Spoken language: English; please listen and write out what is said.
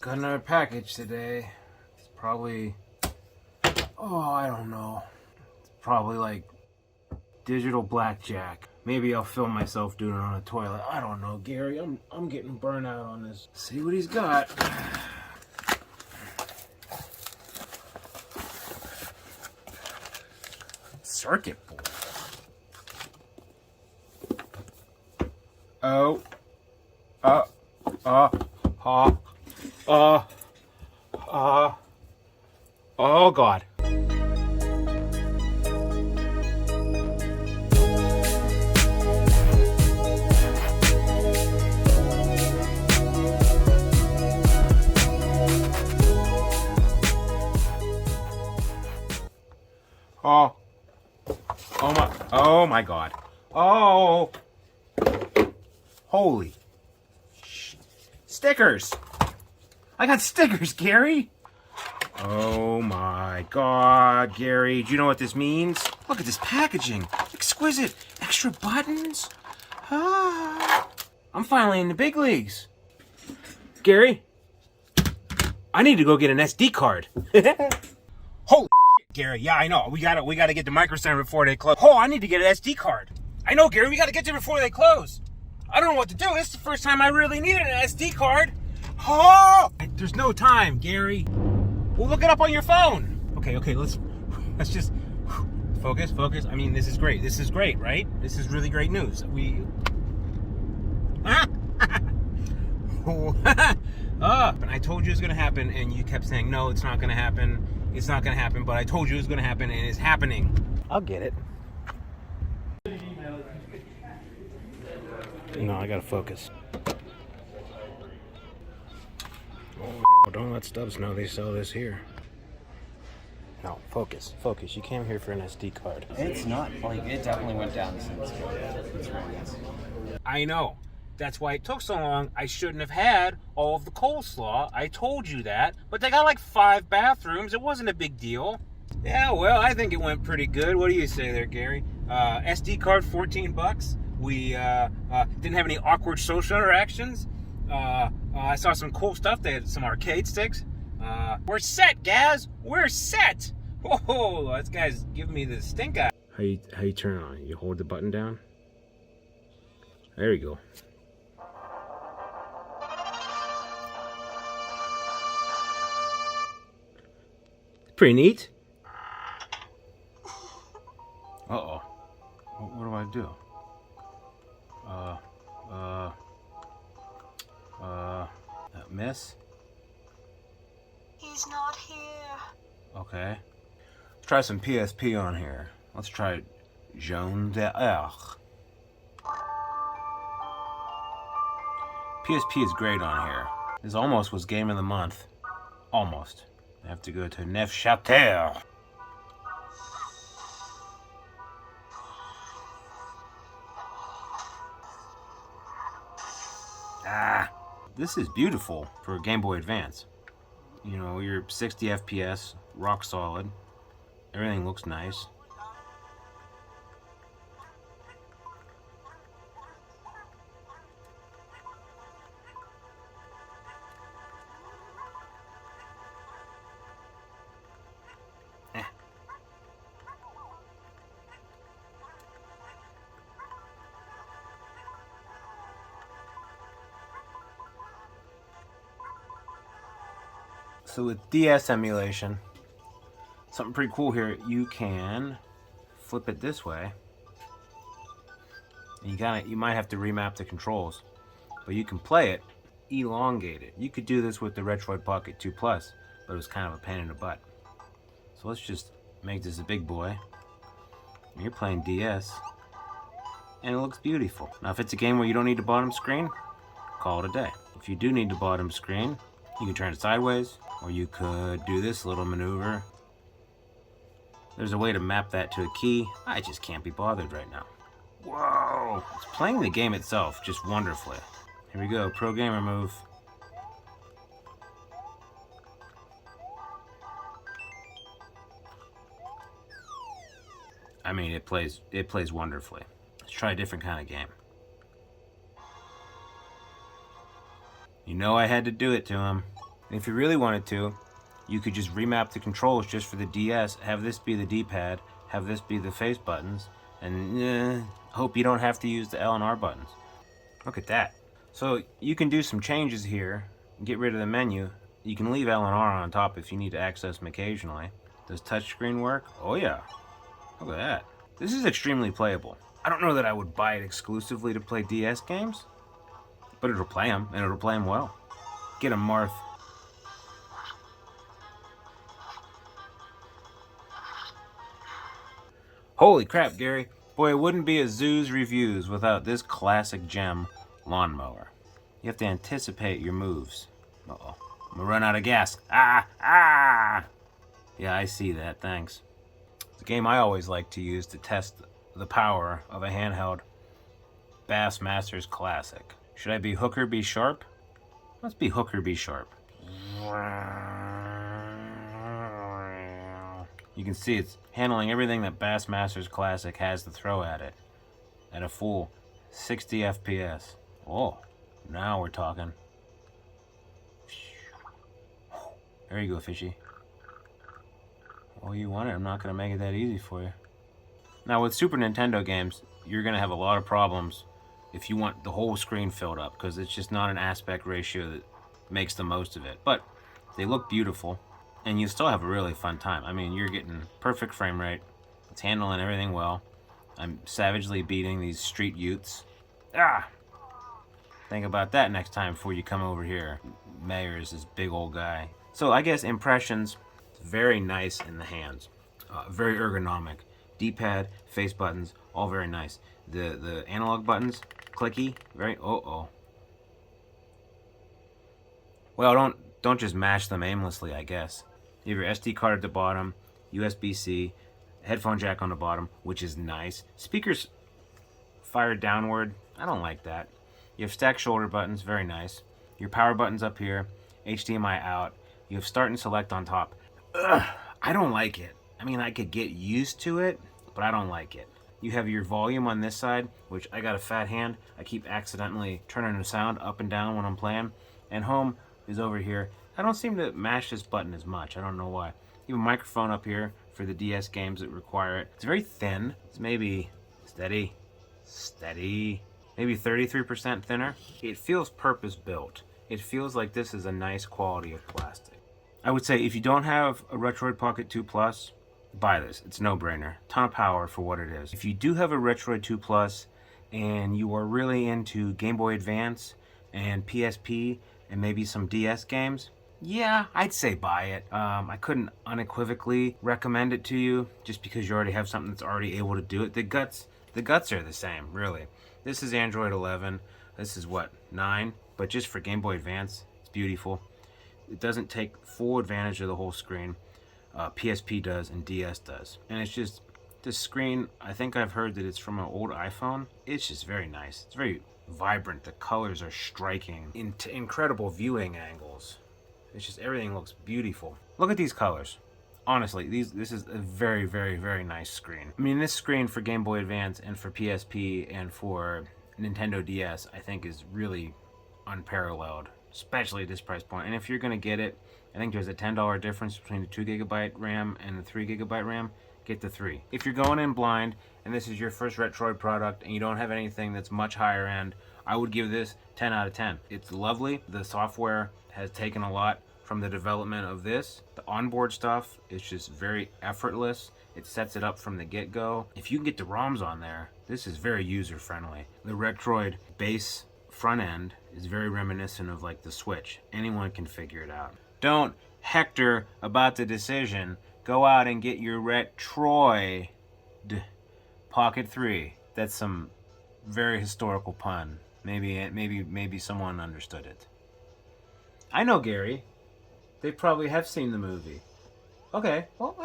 Got another package today. It's probably, I don't know. It's probably like digital blackjack. Maybe I'll film myself doing it on a toilet. I don't know, Gary. I'm getting burnt out on this. See what he's got. Circuit board. Oh God. Oh my God. Oh. Holy. Stickers. I got stickers, Gary. Oh my God, Gary. Do you know what this means? Look at this packaging. Exquisite. Extra buttons. I'm finally in the big leagues. Gary, I need to go get an SD card. Holy shit, Gary. Yeah, I know. We gotta get to Micro Center before they close. Oh, I need to get an SD card. I know, Gary. We gotta get there before they close. I don't know what to do. This is the first time I really needed an SD card. Oh! There's no time, Gary. We'll look it up on your phone. Okay, let's just focus. I mean, this is great. This is great, right? This is really great news. And I told you it was gonna happen, and you kept saying, no, it's not gonna happen. It's not gonna happen, but I told you it was gonna happen, and it's happening. I'll get it. No, I gotta focus. Oh, don't let Stubbs know they sell this here. No, focus. You came here for an SD card. It's not, like, it definitely went down since it's I know. That's why it took so long. I shouldn't have had all of the coleslaw. I told you that. But they got like 5 bathrooms. It wasn't a big deal. Yeah, well, I think it went pretty good. What do you say there, Gary? SD card, $14. We didn't have any awkward social interactions. I saw some cool stuff. They had some arcade sticks. We're set, Gaz. We're set. Whoa, this guy's giving me the stink eye. How you turn it on? You hold the button down? There you go. Pretty neat. Uh-oh. What do I do? Miss? He's not here. Okay. Let's try some PSP on here. Let's try Jaune d'Arc. PSP is great on here. This almost was game of the month. Almost. I have to go to Neufchâtel. This is beautiful for a Game Boy Advance. You know, you're 60 FPS, rock solid. Everything looks nice. So with DS emulation, something pretty cool here, you can flip it this way. And you might have to remap the controls, but you can play it elongated. You could do this with the Retroid Pocket 2 Plus, but it was kind of a pain in the butt. So let's just make this a big boy. You're playing DS, and it looks beautiful. Now if it's a game where you don't need the bottom screen, call it a day. If you do need the bottom screen, you can turn it sideways, or you could do this little maneuver. There's a way to map that to a key. I just can't be bothered right now. Whoa! It's playing the game itself just wonderfully. Here we go, pro gamer move. I mean, it plays wonderfully. Let's try a different kind of game. You know I had to do it to him. And if you really wanted to, you could just remap the controls just for the DS, have this be the D-pad, have this be the face buttons, and hope you don't have to use the L and R buttons. Look at that. So you can do some changes here, get rid of the menu. You can leave L and R on top if you need to access them occasionally. Does touchscreen work? Oh yeah. Look at that. This is extremely playable. I don't know that I would buy it exclusively to play DS games, but it'll play them, and it'll play them well. Get 'em, Marth. Holy crap, Gary. Boy, it wouldn't be a Zoo's Reviews without this classic gem lawnmower. You have to anticipate your moves. Uh-oh. I'm gonna run out of gas. Ah! Yeah, I see that, thanks. It's a game I always like to use to test the power of a handheld Bassmasters Classic. Should I be Hooker B Sharp? Let's be Hooker B Sharp. You can see it's handling everything that Bassmasters Classic has to throw at it at a full 60 FPS. Oh, now we're talking. There you go, fishy. Oh, you want it? I'm not going to make it that easy for you. Now, with Super Nintendo games, you're going to have a lot of problems if you want the whole screen filled up, because it's just not an aspect ratio that makes the most of it. But they look beautiful, and you still have a really fun time. I mean, you're getting perfect frame rate. It's handling everything well. I'm savagely beating these street youths. Ah! Think about that next time before you come over here. Mayor is this big old guy. So I guess impressions, very nice in the hands. Very ergonomic. D-pad, face buttons, all very nice. The analog buttons, clicky, very Well, don't just mash them aimlessly, I guess. You have your SD card at the bottom, USB-C, headphone jack on the bottom, which is nice. Speakers fired downward, I don't like that. You have stacked shoulder buttons, very nice. Your power buttons up here, HDMI out. You have start and select on top. Ugh, I don't like it. I mean, I could get used to it, but I don't like it. You have your volume on this side, which I got a fat hand. I keep accidentally turning the sound up and down when I'm playing. And home is over here. I don't seem to mash this button as much. I don't know why. You have a microphone up here for the DS games that require it. It's very thin. It's maybe steady, maybe 33% thinner. It feels purpose-built. It feels like this is a nice quality of plastic. I would say if you don't have a Retroid Pocket 2 Plus, buy this. It's a no-brainer. Ton of power for what it is. If you do have a Retroid 2 Plus and you are really into Game Boy Advance and PSP and maybe some DS games, yeah, I'd say buy it. I couldn't unequivocally recommend it to you just because you already have something that's already able to do it. The guts are the same, really. This is Android 11. This is what, 9? But just for Game Boy Advance, it's beautiful. It doesn't take full advantage of the whole screen. PSP does and DS does. And it's just, this screen, I think I've heard that it's from an old iPhone. It's just very nice. It's very vibrant. The colors are striking. Incredible viewing angles. It's just, everything looks beautiful. Look at these colors. Honestly, this is a very, very, very nice screen. I mean, this screen for Game Boy Advance and for PSP and for Nintendo DS, I think is really unparalleled, especially at this price point. And if you're going to get it, I think there's a $10 difference between the 2GB RAM and the 3GB RAM. Get the 3. If you're going in blind and this is your first Retroid product and you don't have anything that's much higher end, I would give this 10 out of 10. It's lovely. The software has taken a lot from the development of this. The onboard stuff is just very effortless. It sets it up from the get-go. If you can get the ROMs on there, this is very user-friendly. The Retroid base front end is very reminiscent of like the Switch. Anyone can figure it out. Don't hector about the decision. Go out and get your Retroid Pocket 3. That's some very historical pun. Maybe someone understood it. I know, Gary. They probably have seen the movie. Okay. Well,